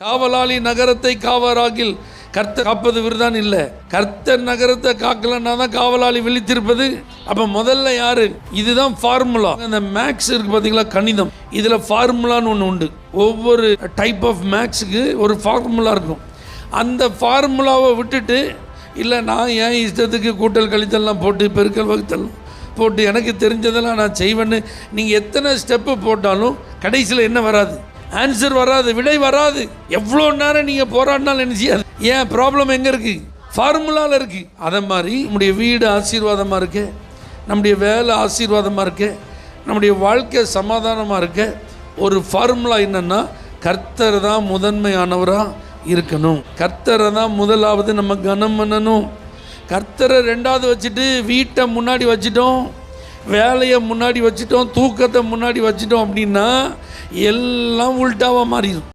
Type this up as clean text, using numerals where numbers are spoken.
காவலாளி நகரத்தை காவராகில் கர்த்தர் காப்பது விருதான் இல்லை. கர்த்தர் நகரத்தை காக்கலன்னா தான் காவலாளி விழித்திருப்பது. அப்போ முதல்ல யாரு? இதுதான் ஃபார்முலா. இந்த மேக்ஸ் இருக்கு பார்த்தீங்களா, கணிதம். இதில் ஃபார்முலான்னு ஒன்று உண்டு. ஒவ்வொரு டைப் ஆஃப் மேக்ஸுக்கு ஒரு ஃபார்முலா இருக்கும். அந்த ஃபார்முலாவை விட்டுட்டு இல்லை நான் என் இஷ்டத்துக்கு கூட்டல் கழித்தல்லாம் போட்டு பெருக்கல் வகுத்தல்லாம் போட்டு எனக்கு தெரிஞ்சதெல்லாம் நான் செய்வேன்னு நீங்கள் எத்தனை ஸ்டெப்பு போட்டாலும் கடைசியில் என்ன வராது? ஆன்சர் வராது, விடை வராது. எவ்வளோ நேரம் நீங்கள் போராடினாலும் என்ன செய்யாது. ஏன் ப்ராப்ளம் எங்கே இருக்குது? ஃபார்முலாவில் இருக்குது. அதை மாதிரி நம்முடைய வீடு ஆசீர்வாதமாக இருக்கு, நம்முடைய வேலை ஆசீர்வாதமாக இருக்கு, நம்முடைய வாழ்க்கை சமாதானமாக இருக்க ஒரு ஃபார்முலா என்னென்னா கர்த்தர் தான் முதன்மையானவராக இருக்கணும். கர்த்தரை தான் முதலாவது நம்ம கனம் பண்ணணும். கர்த்தரை ரெண்டாவது வச்சுட்டு வீட்டை முன்னாடி வச்சுட்டோம், வேலையை முன்னாடி வச்சுட்டோம், தூக்கத்தை முன்னாடி வச்சுட்டோம் அப்படின்னா எல்லாம் உல்டாவாக மாறிடும்.